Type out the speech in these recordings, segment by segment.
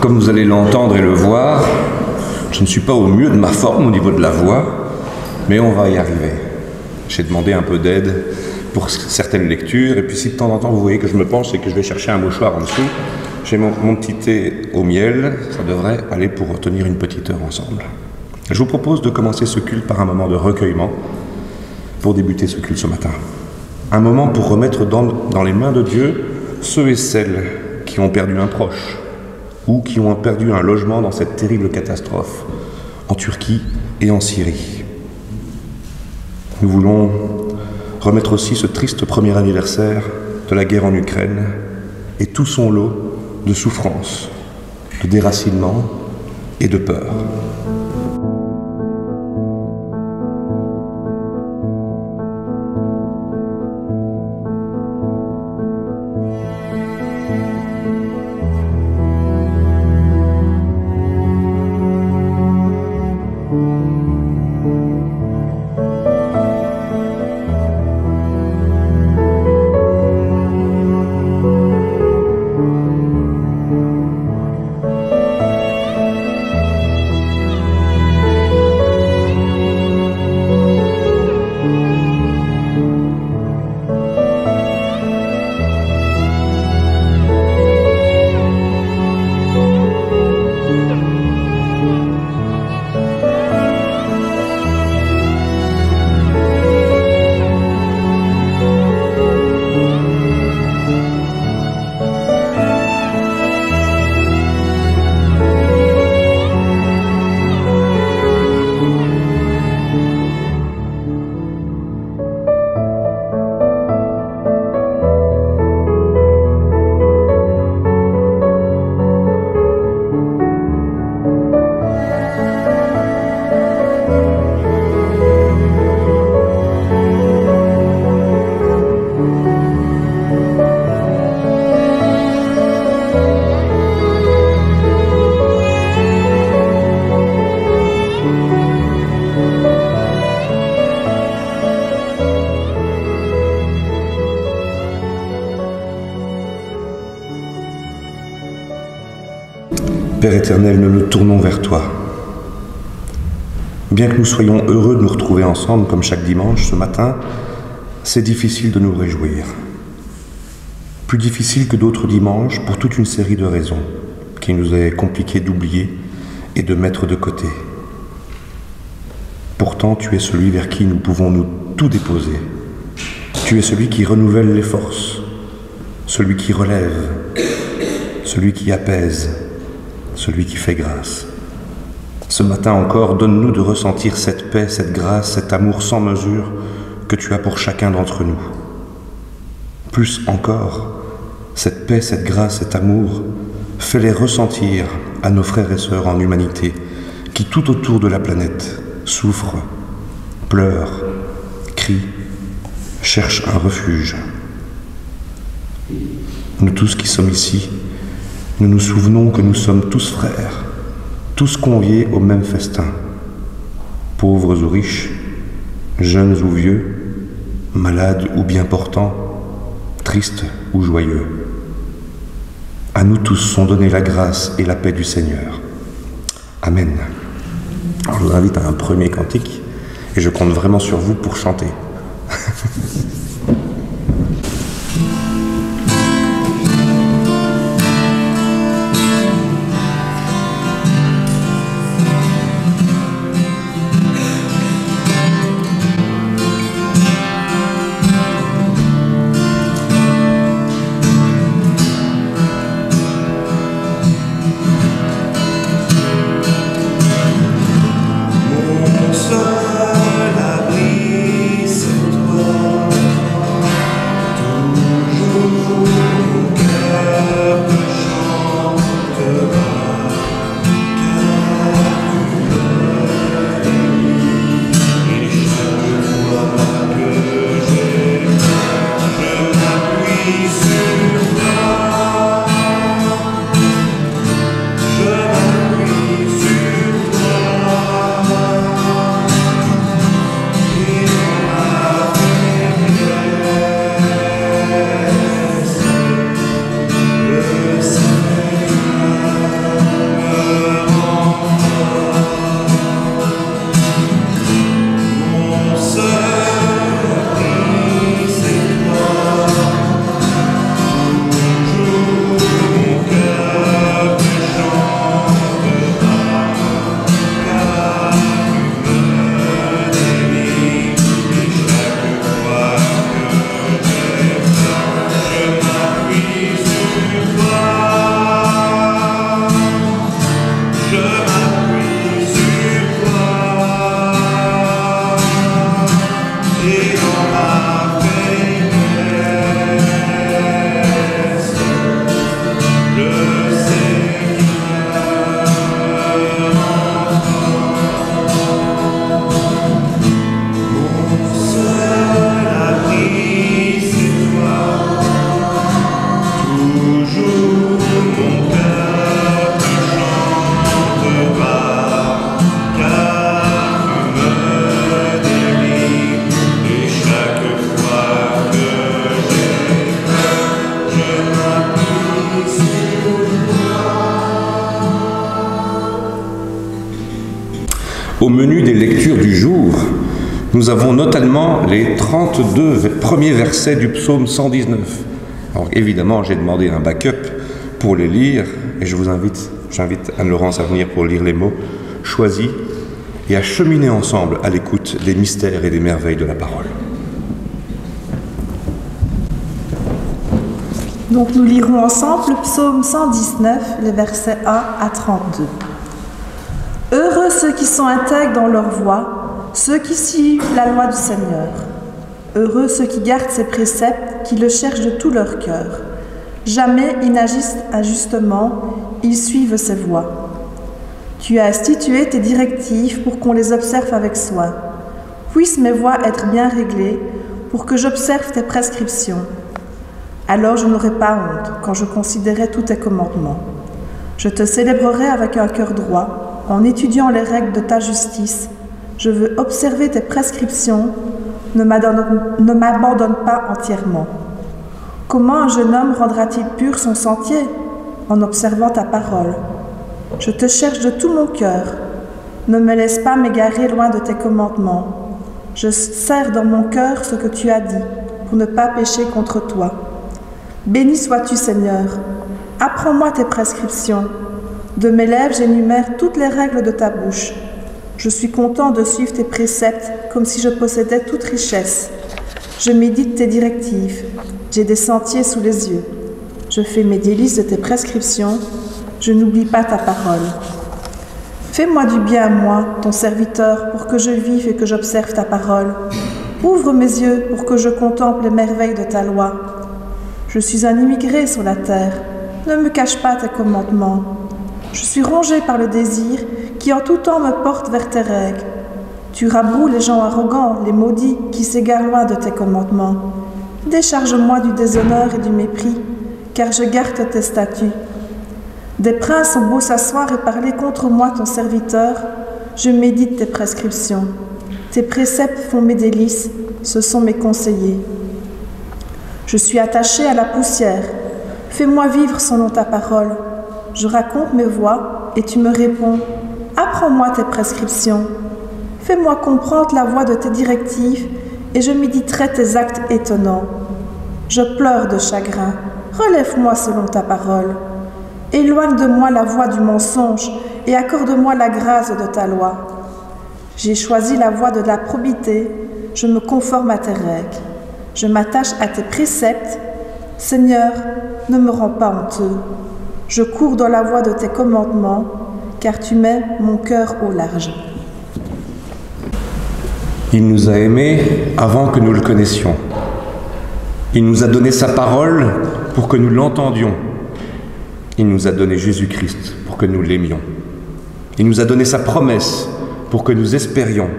comme vous allez l'entendre et le voir, je ne suis pas au mieux de ma forme au niveau de la voix, mais on va y arriver. J'ai demandé un peu d'aide pour certaines lectures, et puis si de temps en temps vous voyez que je me penche et que je vais chercher un mouchoir en dessous, j'ai mon petit thé au miel, ça devrait aller pour tenir une petite heure ensemble. Je vous propose de commencer ce culte par un moment de recueillement pour débuter ce culte ce matin. Un moment pour remettre dans les mains de Dieu ceux et celles qui ont perdu un proche ou qui ont perdu un logement dans cette terrible catastrophe en Turquie et en Syrie. Nous voulons remettre aussi ce triste premier anniversaire de la guerre en Ukraine et tout son lot de souffrance, de déracinement et de peur. Père éternel, nous nous tournons vers toi. Bien que nous soyons heureux de nous retrouver ensemble comme chaque dimanche, ce matin, c'est difficile de nous réjouir. Plus difficile que d'autres dimanches pour toute une série de raisons qui nous est compliqué d'oublier et de mettre de côté. Pourtant, tu es celui vers qui nous pouvons nous tout déposer. Tu es celui qui renouvelle les forces, celui qui relève, celui qui apaise, celui qui fait grâce. Ce matin encore, donne-nous de ressentir cette paix, cette grâce, cet amour sans mesure que tu as pour chacun d'entre nous. Plus encore, cette paix, cette grâce, cet amour, fais-les ressentir à nos frères et sœurs en humanité qui tout autour de la planète souffrent, pleurent, crient, cherchent un refuge. Nous tous qui sommes ici, nous nous souvenons que nous sommes tous frères, tous conviés au même festin, pauvres ou riches, jeunes ou vieux, malades ou bien portants, tristes ou joyeux. À nous tous sont données la grâce et la paix du Seigneur. Amen. Alors, je vous invite à un premier cantique et je compte vraiment sur vous pour chanter. Mon seul abri, c'est toi. Nous avons notamment les 32 premiers versets du psaume 119. Alors évidemment, j'ai demandé un backup pour les lire, et j'invite Anne-Laurence à venir pour lire les mots choisis et à cheminer ensemble à l'écoute des mystères et des merveilles de la parole. Donc nous lirons ensemble le psaume 119, les versets 1 à 32. Heureux ceux qui sont intègres dans leur voie, ceux qui suivent la loi du Seigneur. Heureux ceux qui gardent ses préceptes, qui le cherchent de tout leur cœur. Jamais ils n'agissent injustement, ils suivent ses voies. Tu as institué tes directives pour qu'on les observe avec soin. Puissent mes voies être bien réglées pour que j'observe tes prescriptions. Alors je n'aurai pas honte quand je considérerai tous tes commandements. Je te célébrerai avec un cœur droit, en étudiant les règles de ta justice. Je veux observer tes prescriptions, ne m'abandonne pas entièrement. Comment un jeune homme rendra-t-il pur son sentier? En observant ta parole. Je te cherche de tout mon cœur. Ne me laisse pas m'égarer loin de tes commandements. Je serre dans mon cœur ce que tu as dit, pour ne pas pécher contre toi. Béni sois-tu, Seigneur. Apprends-moi tes prescriptions. De mes lèvres, j'énumère toutes les règles de ta bouche. Je suis content de suivre tes préceptes comme si je possédais toute richesse. Je médite tes directives. J'ai des sentiers sous les yeux. Je fais mes délices de tes prescriptions. Je n'oublie pas ta parole. Fais-moi du bien à moi, ton serviteur, pour que je vive et que j'observe ta parole. Ouvre mes yeux pour que je contemple les merveilles de ta loi. Je suis un immigré sur la terre. Ne me cache pas tes commandements. Je suis rongé par le désir qui en tout temps me porte vers tes règles. Tu rabroues les gens arrogants, les maudits qui s'égarent loin de tes commandements. Décharge-moi du déshonneur et du mépris, car je garde tes statuts. Des princes ont beau s'asseoir et parler contre moi, ton serviteur, je médite tes prescriptions. Tes préceptes font mes délices, ce sont mes conseillers. Je suis attaché à la poussière. Fais-moi vivre selon ta parole. Je raconte mes voies et tu me réponds. Apprends-moi tes prescriptions. Fais-moi comprendre la voie de tes directives et je méditerai tes actes étonnants. Je pleure de chagrin. Relève-moi selon ta parole. Éloigne de moi la voie du mensonge et accorde-moi la grâce de ta loi. J'ai choisi la voie de la probité, je me conforme à tes règles. Je m'attache à tes préceptes. Seigneur, ne me rends pas honteux. Je cours dans la voie de tes commandements, car tu mets mon cœur au large. Il nous a aimés avant que nous le connaissions. Il nous a donné sa parole pour que nous l'entendions. Il nous a donné Jésus-Christ pour que nous l'aimions. Il nous a donné sa promesse pour que nous espérions.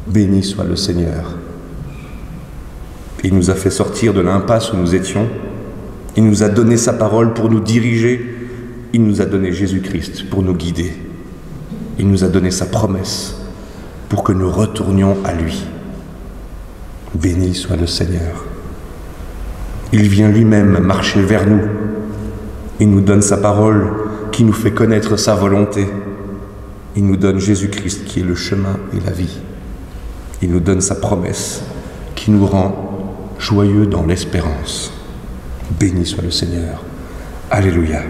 Béni soit le Seigneur. Il nous a fait sortir de l'impasse où nous étions. Il nous a donné sa parole pour nous diriger. Il nous a donné Jésus-Christ pour nous guider. Il nous a donné sa promesse pour que nous retournions à lui. Béni soit le Seigneur. Il vient lui-même marcher vers nous. Il nous donne sa parole qui nous fait connaître sa volonté. Il nous donne Jésus-Christ qui est le chemin et la vie. Il nous donne sa promesse qui nous rend joyeux dans l'espérance. Béni soit le Seigneur. Alléluia.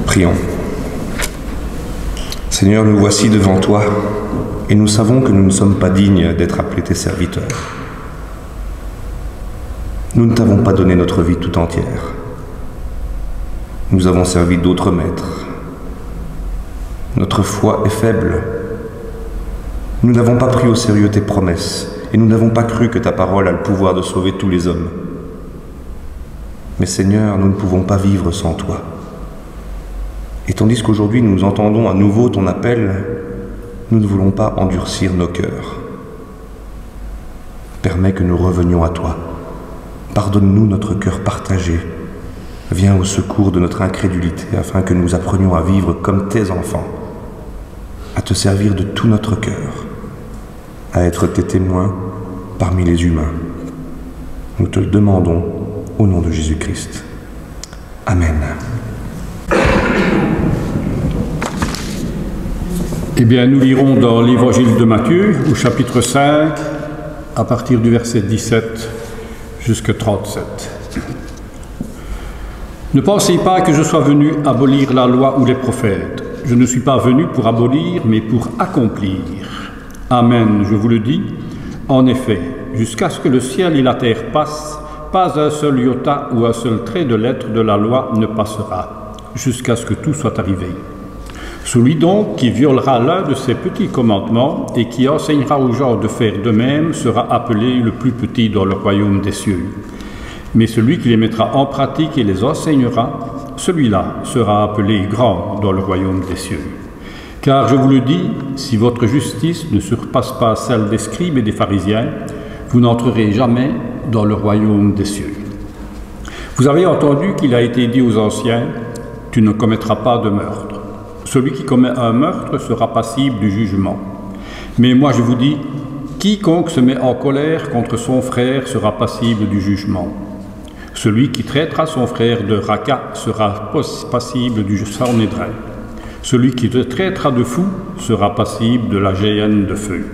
Prions. Seigneur, nous voici devant toi, et nous savons que nous ne sommes pas dignes d'être appelés tes serviteurs. Nous ne t'avons pas donné notre vie tout entière. Nous avons servi d'autres maîtres. Notre foi est faible. Nous n'avons pas pris au sérieux tes promesses, et nous n'avons pas cru que ta parole a le pouvoir de sauver tous les hommes. Mais Seigneur, nous ne pouvons pas vivre sans toi. Et tandis qu'aujourd'hui nous entendons à nouveau ton appel, nous ne voulons pas endurcir nos cœurs. Permets que nous revenions à toi. Pardonne-nous notre cœur partagé. Viens au secours de notre incrédulité afin que nous apprenions à vivre comme tes enfants, à te servir de tout notre cœur, à être tes témoins parmi les humains. Nous te le demandons au nom de Jésus-Christ. Amen. Eh bien, nous lirons dans l'évangile de Matthieu, au chapitre 5, à partir du verset 17 jusqu'à 37. Ne pensez pas que je sois venu abolir la loi ou les prophètes. Je ne suis pas venu pour abolir, mais pour accomplir. Amen, je vous le dis. En effet, jusqu'à ce que le ciel et la terre passent, pas un seul iota ou un seul trait de lettre de la loi ne passera, jusqu'à ce que tout soit arrivé. Celui donc qui violera l'un de ces petits commandements et qui enseignera aux gens de faire de même sera appelé le plus petit dans le royaume des cieux. Mais celui qui les mettra en pratique et les enseignera, celui-là sera appelé grand dans le royaume des cieux. Car je vous le dis, si votre justice ne surpasse pas celle des scribes et des pharisiens, vous n'entrerez jamais dans le royaume des cieux. Vous avez entendu qu'il a été dit aux anciens, « Tu ne commettras pas de meurtre. Celui qui commet un meurtre sera passible du jugement. Mais moi je vous dis, quiconque se met en colère contre son frère sera passible du jugement. Celui qui traitera son frère de raca sera passible du Sanhédrin. Celui qui te traitera de fou sera passible de la géhenne de feu.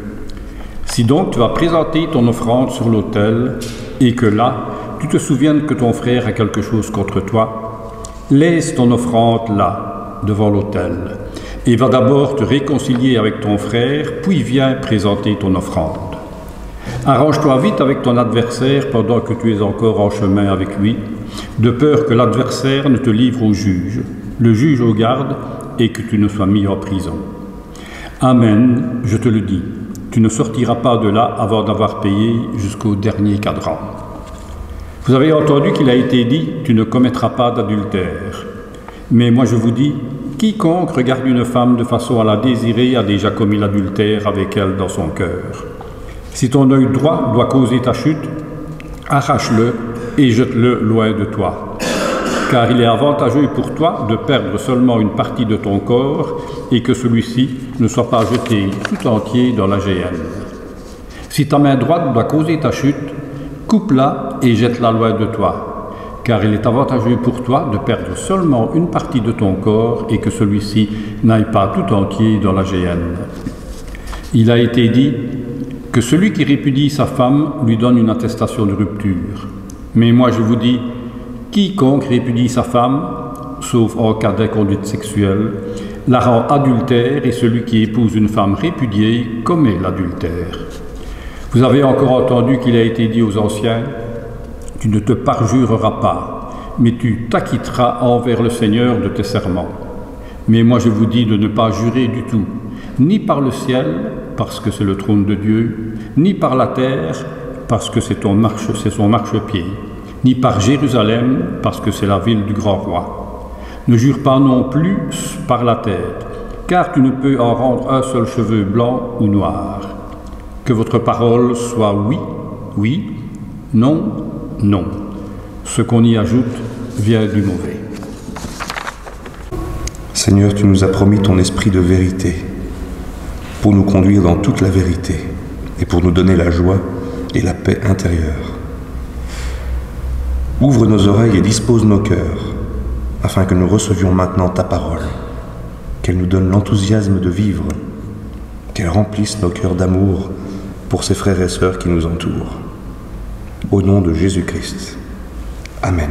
Si donc tu vas présenter ton offrande sur l'autel, et que là, tu te souviennes que ton frère a quelque chose contre toi, laisse ton offrande là, devant l'autel, et va d'abord te réconcilier avec ton frère, puis viens présenter ton offrande. Arrange-toi vite avec ton adversaire pendant que tu es encore en chemin avec lui, de peur que l'adversaire ne te livre au juge, le juge aux gardes, et que tu ne sois mis en prison. Amen, je te le dis, tu ne sortiras pas de là avant d'avoir payé jusqu'au dernier cadran. Vous avez entendu qu'il a été dit, tu ne commettras pas d'adultère. Mais moi je vous dis, quiconque regarde une femme de façon à la désirer a déjà commis l'adultère avec elle dans son cœur. Si ton œil droit doit causer ta chute, arrache-le et jette-le loin de toi. Car il est avantageux pour toi de perdre seulement une partie de ton corps et que celui-ci ne soit pas jeté tout entier dans la géhenne. Si ta main droite doit causer ta chute, coupe-la et jette-la loin de toi. Car il est avantageux pour toi de perdre seulement une partie de ton corps et que celui-ci n'aille pas tout entier dans la géhenne. Il a été dit que celui qui répudie sa femme lui donne une attestation de rupture. Mais moi je vous dis, quiconque répudie sa femme, sauf en cas d'inconduite sexuelle, la rend adultère et celui qui épouse une femme répudiée commet l'adultère. Vous avez encore entendu qu'il a été dit aux anciens, « Tu ne te parjureras pas, mais tu t'acquitteras envers le Seigneur de tes serments. » Mais moi je vous dis de ne pas jurer du tout, ni par le ciel, parce que c'est le trône de Dieu, ni par la terre, parce que c'est son marchepied, ni par Jérusalem, parce que c'est la ville du grand roi. Ne jure pas non plus par la tête, car tu ne peux en rendre un seul cheveu blanc ou noir. Que votre parole soit oui, oui, non, non. Ce qu'on y ajoute vient du mauvais. Seigneur, tu nous as promis ton esprit de vérité, pour nous conduire dans toute la vérité, et pour nous donner la joie et la paix intérieure. Ouvre nos oreilles et dispose nos cœurs, afin que nous recevions maintenant ta parole, qu'elle nous donne l'enthousiasme de vivre, qu'elle remplisse nos cœurs d'amour pour ces frères et sœurs qui nous entourent. Au nom de Jésus-Christ. Amen.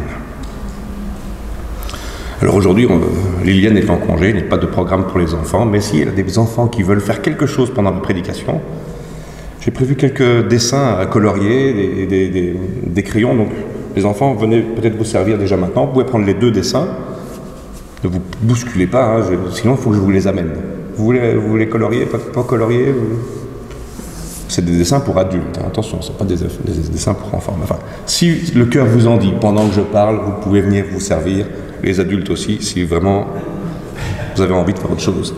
Alors aujourd'hui, Liliane est en congé, il n'y a pas de programme pour les enfants, mais s'il y a des enfants qui veulent faire quelque chose pendant la prédication, j'ai prévu quelques dessins à colorier, des crayons, donc les enfants, venez peut-être vous servir déjà maintenant. Vous pouvez prendre les deux dessins. Ne vous bousculez pas, hein, sinon il faut que je vous les amène. Vous voulez colorier, pas colorier C'est des dessins pour adultes, hein, attention, ce ne sont pas des dessins pour enfants. Enfin, si le cœur vous en dit, pendant que je parle, vous pouvez venir vous servir, les adultes aussi, si vraiment vous avez envie de faire autre chose.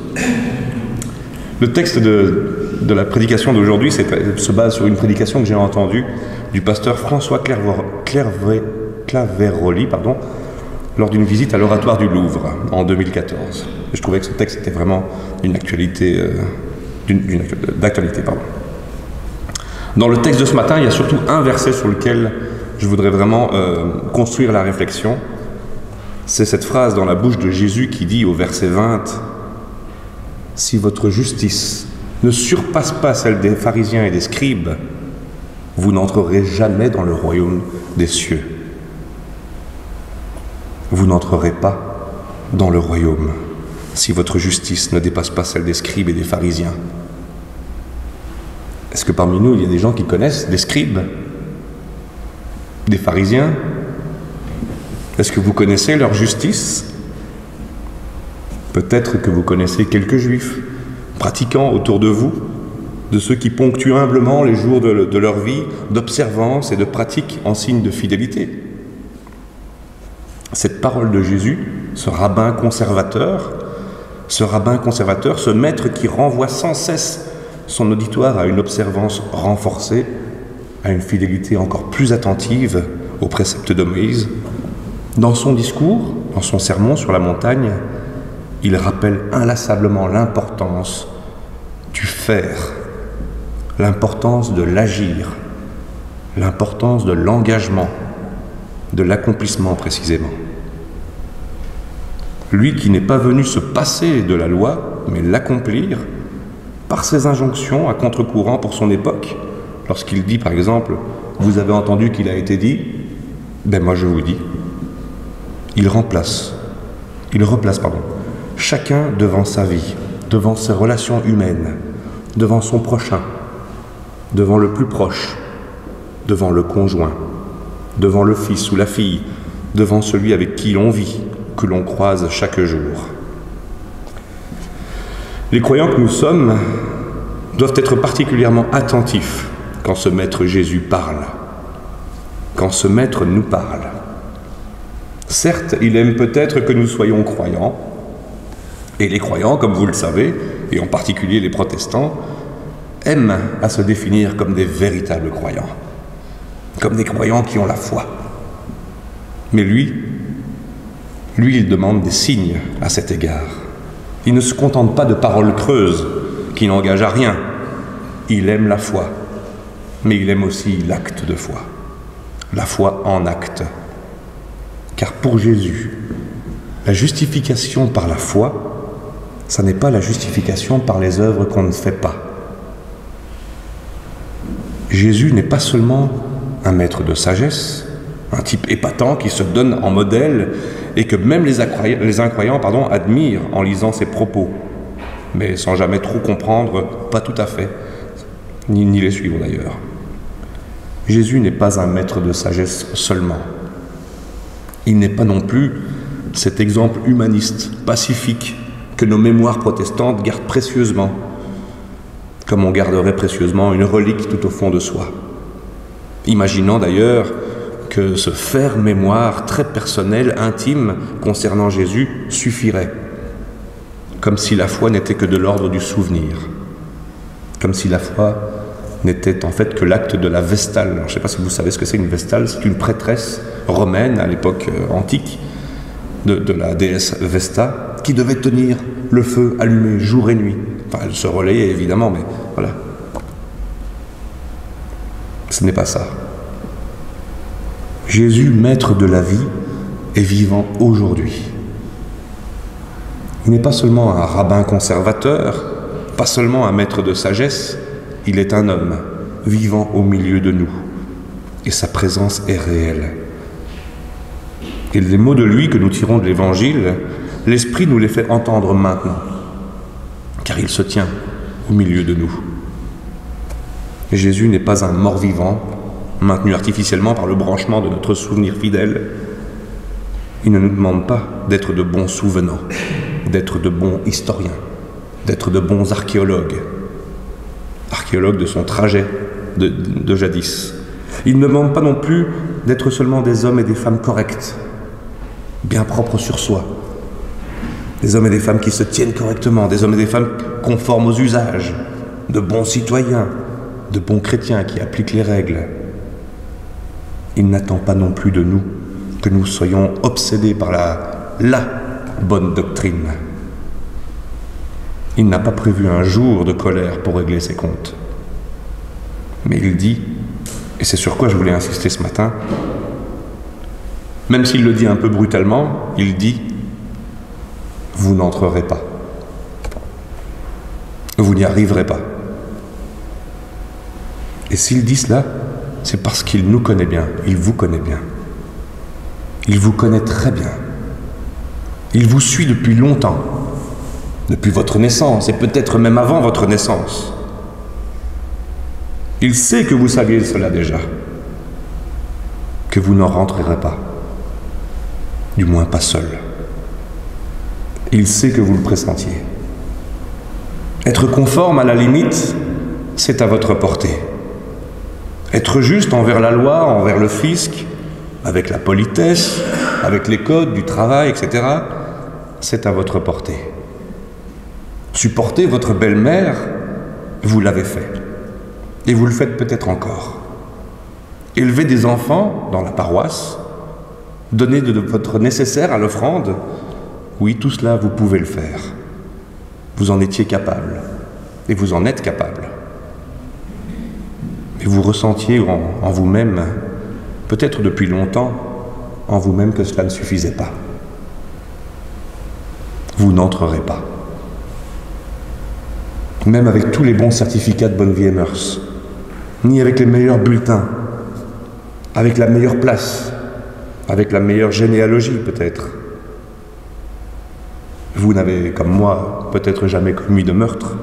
Le texte de la prédication d'aujourd'hui se base sur une prédication que j'ai entendue du pasteur François Claveroli, lors d'une visite à l'Oratoire du Louvre en 2014. Et je trouvais que ce texte était vraiment d'actualité. Dans le texte de ce matin, il y a surtout un verset sur lequel je voudrais vraiment construire la réflexion. C'est cette phrase dans la bouche de Jésus qui dit au verset 20 « Si votre justice ne surpasse pas celle des pharisiens et des scribes, vous n'entrerez jamais dans le royaume des cieux. » Vous n'entrerez pas dans le royaume si votre justice ne dépasse pas celle des scribes et des pharisiens. Est-ce que parmi nous, il y a des gens qui connaissent des scribes, des pharisiens? Est-ce que vous connaissez leur justice? Peut-être que vous connaissez quelques juifs pratiquants autour de vous, de ceux qui ponctuent humblement les jours de leur vie d'observance et de pratique en signe de fidélité. Cette parole de Jésus, ce rabbin conservateur, ce maître qui renvoie sans cesse son auditoire à une observance renforcée, à une fidélité encore plus attentive aux préceptes de Moïse. Dans son discours, dans son sermon sur la montagne, il rappelle inlassablement l'importance du faire, l'importance de l'agir, l'importance de l'engagement, de l'accomplissement précisément. Lui qui n'est pas venu se passer de la loi, mais l'accomplir par ses injonctions à contre-courant pour son époque. Lorsqu'il dit par exemple, vous avez entendu qu'il a été dit, ben moi je vous dis, il replace chacun devant sa vie, devant ses relations humaines, devant son prochain, devant le plus proche, devant le conjoint, devant le fils ou la fille, devant celui avec qui l'on vit, que l'on croise chaque jour. Les croyants que nous sommes doivent être particulièrement attentifs quand ce Maître Jésus parle, quand ce Maître nous parle. Certes, il aime peut-être que nous soyons croyants, et les croyants, comme vous le savez, et en particulier les protestants, aiment à se définir comme des véritables croyants, comme des croyants qui ont la foi. Mais lui, il demande des signes à cet égard. Il ne se contente pas de paroles creuses qui n'engagent à rien. Il aime la foi, mais il aime aussi l'acte de foi. La foi en acte. Car pour Jésus, la justification par la foi, ça n'est pas la justification par les œuvres qu'on ne fait pas. Jésus n'est pas seulement un maître de sagesse, un type épatant qui se donne en modèle et que même les incroyants admirent en lisant ses propos, mais sans jamais trop comprendre, pas tout à fait, ni les suivre d'ailleurs. Jésus n'est pas un maître de sagesse seulement. Il n'est pas non plus cet exemple humaniste, pacifique, que nos mémoires protestantes gardent précieusement, comme on garderait précieusement une relique tout au fond de soi. Imaginant d'ailleurs que ce faire mémoire très personnel, intime, concernant Jésus suffirait, comme si la foi n'était que de l'ordre du souvenir, comme si la foi n'était en fait que l'acte de la vestale. Alors, je ne sais pas si vous savez ce que c'est une vestale, c'est une prêtresse romaine à l'époque antique de la déesse Vesta, qui devait tenir le feu allumé jour et nuit. Enfin, elle se relayait évidemment, mais voilà. Ce n'est pas ça. Jésus, maître de la vie, est vivant aujourd'hui. Il n'est pas seulement un rabbin conservateur, pas seulement un maître de sagesse, il est un homme vivant au milieu de nous. Et sa présence est réelle. Et les mots de lui que nous tirons de l'Évangile, l'Esprit nous les fait entendre maintenant, car il se tient au milieu de nous. Et Jésus n'est pas un mort-vivant, maintenu artificiellement par le branchement de notre souvenir fidèle. Il ne nous demande pas d'être de bons souvenants, d'être de bons historiens, d'être de bons archéologues de son trajet de jadis. Il ne demande pas non plus d'être seulement des hommes et des femmes corrects, bien propres sur soi, des hommes et des femmes qui se tiennent correctement, des hommes et des femmes conformes aux usages, de bons citoyens, de bons chrétiens qui appliquent les règles. Il n'attend pas non plus de nous que nous soyons obsédés par la bonne doctrine. Il n'a pas prévu un jour de colère pour régler ses comptes. Mais il dit, et c'est sur quoi je voulais insister ce matin, même s'il le dit un peu brutalement, il dit « Vous n'entrerez pas. Vous n'y arriverez pas. » Et s'il dit cela, c'est parce qu'il nous connaît bien, il vous connaît bien. Il vous connaît très bien. Il vous suit depuis longtemps, depuis votre naissance, et peut-être même avant votre naissance. Il sait que vous saviez cela déjà, que vous n'en rentrerez pas, du moins pas seul. Il sait que vous le pressentiez. Être conforme à la limite, c'est à votre portée. Être juste envers la loi, envers le fisc, avec la politesse, avec les codes du travail, etc., c'est à votre portée. Supporter votre belle-mère, vous l'avez fait. Et vous le faites peut-être encore. Élever des enfants dans la paroisse, donner de votre nécessaire à l'offrande, oui, tout cela, vous pouvez le faire. Vous en étiez capable. Et vous en êtes capable. Mais vous ressentiez en vous-même, peut-être depuis longtemps, en vous-même que cela ne suffisait pas. Vous n'entrerez pas. Même avec tous les bons certificats de bonne vie et mœurs, ni avec les meilleurs bulletins, avec la meilleure place, avec la meilleure généalogie peut-être. Vous n'avez, comme moi, peut-être jamais commis de meurtre,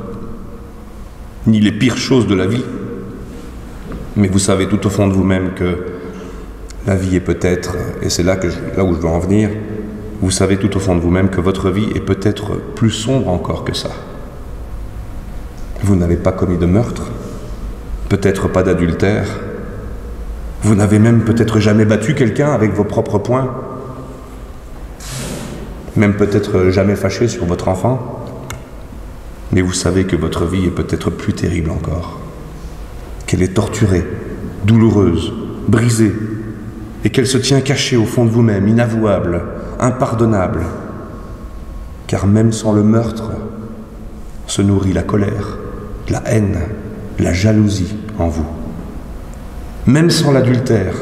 ni les pires choses de la vie, mais vous savez tout au fond de vous-même que la vie est peut-être, et c'est là où je dois en venir, vous savez tout au fond de vous-même que votre vie est peut-être plus sombre encore que ça. Vous n'avez pas commis de meurtre, peut-être pas d'adultère, vous n'avez même peut-être jamais battu quelqu'un avec vos propres poings, même peut-être jamais fâché sur votre enfant, mais vous savez que votre vie est peut-être plus terrible encore, qu'elle est torturée, douloureuse, brisée, et qu'elle se tient cachée au fond de vous-même, inavouable, impardonnable, car même sans le meurtre se nourrit la colère, la haine, la jalousie en vous. Même sans l'adultère,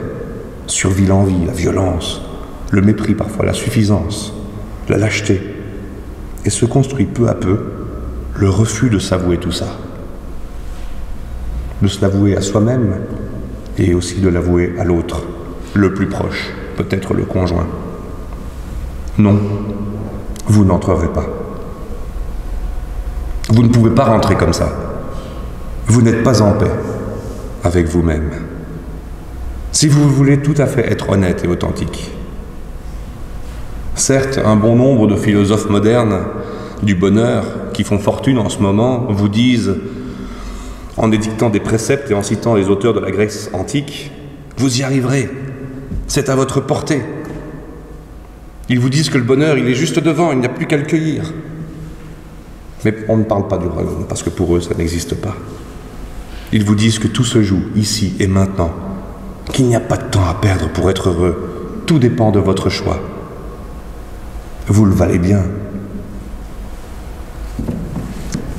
survit l'envie, la violence, le mépris parfois, la suffisance, la lâcheté, et se construit peu à peu le refus de s'avouer tout ça. De se l'avouer à soi-même et aussi de l'avouer à l'autre, le plus proche, peut-être le conjoint. Non, vous n'entrerez pas. Vous ne pouvez pas rentrer comme ça. Vous n'êtes pas en paix avec vous-même. Si vous voulez tout à fait être honnête et authentique. Certes, un bon nombre de philosophes modernes du bonheur qui font fortune en ce moment vous disent, en édictant des préceptes et en citant les auteurs de la Grèce antique, vous y arriverez, c'est à votre portée. Ils vous disent que le bonheur, il est juste devant, il n'y a plus qu'à le cueillir. Mais on ne parle pas du royaume, parce que pour eux, ça n'existe pas. Ils vous disent que tout se joue ici et maintenant, qu'il n'y a pas de temps à perdre pour être heureux. Tout dépend de votre choix. Vous le valez bien.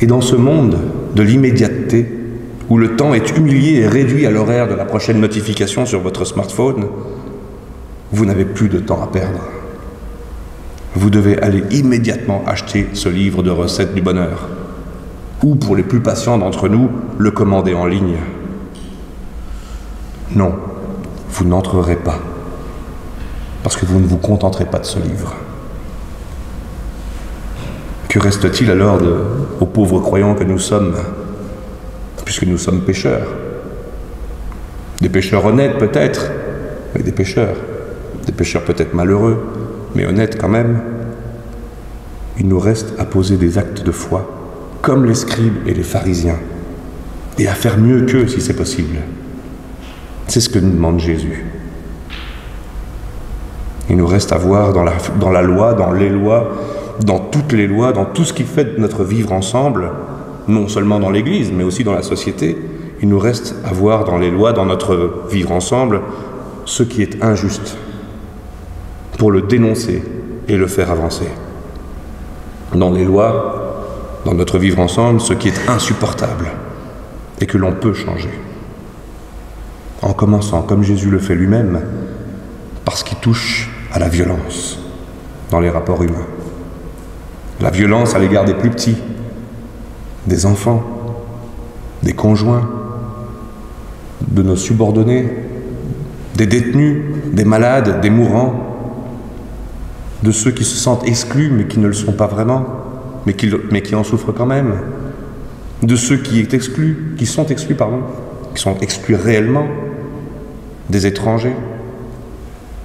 Et dans ce monde de l'immédiateté, où le temps est humilié et réduit à l'horaire de la prochaine notification sur votre smartphone, vous n'avez plus de temps à perdre. Vous devez aller immédiatement acheter ce livre de recettes du bonheur, ou pour les plus patients d'entre nous, le commander en ligne. Non, vous n'entrerez pas, parce que vous ne vous contenterez pas de ce livre. Que reste-t-il alors aux pauvres croyants que nous sommes, puisque nous sommes pécheurs? Des pécheurs honnêtes peut-être, mais des pécheurs peut-être malheureux, mais honnêtes quand même. Il nous reste à poser des actes de foi, comme les scribes et les pharisiens, et à faire mieux qu'eux si c'est possible. C'est ce que nous demande Jésus. Il nous reste à voir dans la loi, dans les lois, dans toutes les lois, dans tout ce qui fait de notre vivre ensemble, non seulement dans l'Église, mais aussi dans la société, il nous reste à voir dans les lois, dans notre vivre ensemble, ce qui est injuste, pour le dénoncer et le faire avancer. Dans les lois, dans notre vivre ensemble, ce qui est insupportable et que l'on peut changer. En commençant, comme Jésus le fait lui-même, par ce qui touche à la violence dans les rapports humains. La violence à l'égard des plus petits, des enfants, des conjoints, de nos subordonnés, des détenus, des malades, des mourants, de ceux qui se sentent exclus mais qui ne le sont pas vraiment, mais qui en souffrent quand même, de ceux qui sont exclus réellement, des étrangers,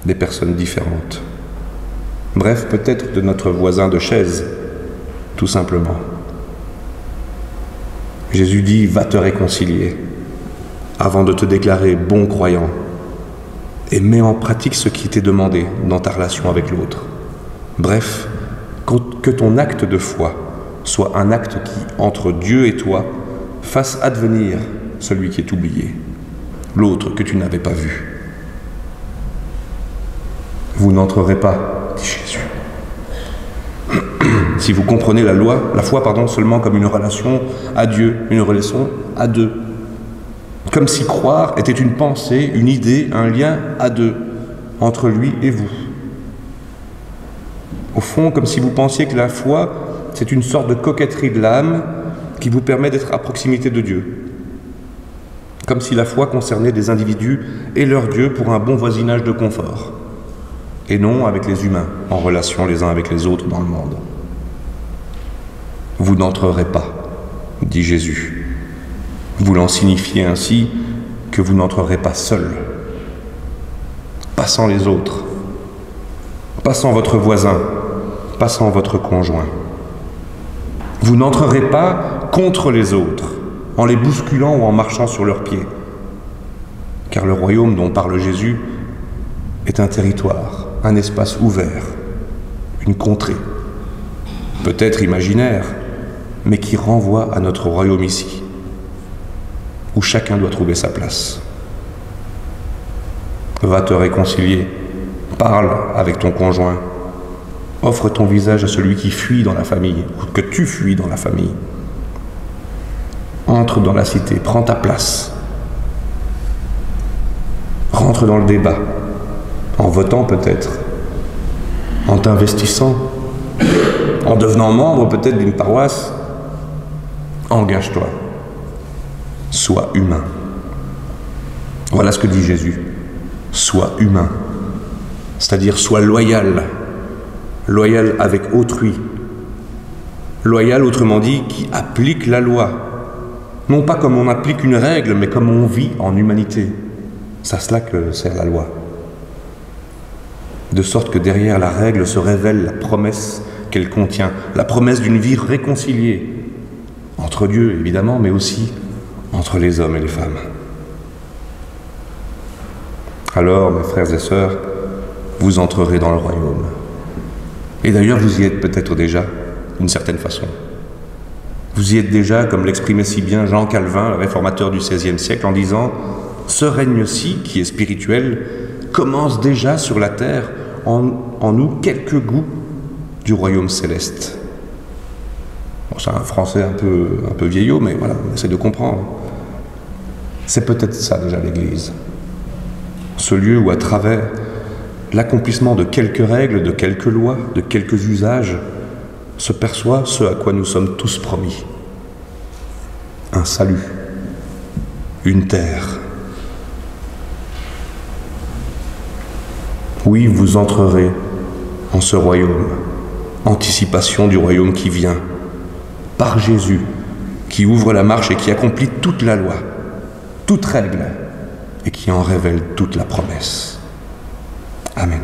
des personnes différentes. Bref, peut-être de notre voisin de chaise, tout simplement. Jésus dit, va te réconcilier avant de te déclarer bon croyant et mets en pratique ce qui t'est demandé dans ta relation avec l'autre. Bref, que ton acte de foi soit un acte qui, entre Dieu et toi, fasse advenir celui qui est oublié, l'autre que tu n'avais pas vu. Vous n'entrerez pas, dit Jésus. Si vous comprenez la foi, seulement comme une relation à Dieu, une relation à deux. Comme si croire était une pensée, une idée, un lien à deux. entre lui et vous. Au fond, comme si vous pensiez que la foi, c'est une sorte de coquetterie de l'âme qui vous permet d'être à proximité de Dieu. Comme si la foi concernait des individus et leur Dieu pour un bon voisinage de confort, et non avec les humains, en relation les uns avec les autres dans le monde. Vous n'entrerez pas, dit Jésus, voulant signifier ainsi que vous n'entrerez pas seul, pas sans les autres, pas sans votre voisin, pas sans votre conjoint. Vous n'entrerez pas contre les autres, en les bousculant ou en marchant sur leurs pieds. Car le royaume dont parle Jésus est un territoire, un espace ouvert, une contrée, peut-être imaginaire, mais qui renvoie à notre royaume ici, où chacun doit trouver sa place. Va te réconcilier, parle avec ton conjoint, offre ton visage à celui qui fuit dans la famille, ou que tu fuis dans la famille. Entre dans la cité, prends ta place. Rentre dans le débat, en votant peut-être, en t'investissant, en devenant membre peut-être d'une paroisse. Engage-toi, sois humain. Voilà ce que dit Jésus. Sois humain, c'est-à-dire sois loyal, loyal avec autrui, loyal autrement dit qui applique la loi, non pas comme on applique une règle, mais comme on vit en humanité. C'est à cela que sert la loi. De sorte que derrière la règle se révèle la promesse qu'elle contient, la promesse d'une vie réconciliée, entre Dieu évidemment, mais aussi entre les hommes et les femmes. Alors, mes frères et sœurs, vous entrerez dans le royaume. Et d'ailleurs, vous y êtes peut-être déjà, d'une certaine façon. Vous y êtes déjà, comme l'exprimait si bien Jean Calvin, le réformateur du XVIe siècle, en disant « Ce règne-ci, qui est spirituel, commence déjà sur la terre en nous quelques goûts du royaume céleste. » Bon, c'est un français un peu vieillot, mais voilà, on essaie de comprendre. C'est peut-être ça déjà l'Église. Ce lieu où, à travers l'accomplissement de quelques règles, de quelques lois, de quelques usages, se perçoit ce à quoi nous sommes tous promis. Un salut, une terre. Oui, vous entrerez en ce royaume, anticipation du royaume qui vient, par Jésus, qui ouvre la marche et qui accomplit toute la loi, toute règle, et qui en révèle toute la promesse. Amen.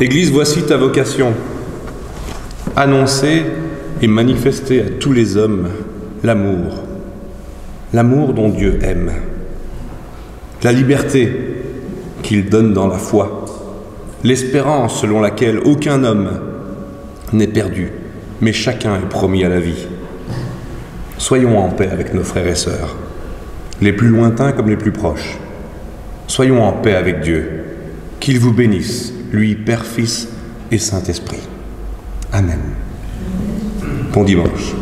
Église, voici ta vocation, annoncer et manifester à tous les hommes l'amour dont Dieu aime, la liberté qu'il donne dans la foi, l'espérance selon laquelle aucun homme n'est perdu, mais chacun est promis à la vie. Soyons en paix avec nos frères et sœurs, les plus lointains comme les plus proches. Soyons en paix avec Dieu. Qu'il vous bénisse, lui, Père, Fils et Saint-Esprit. Amen. Bon dimanche.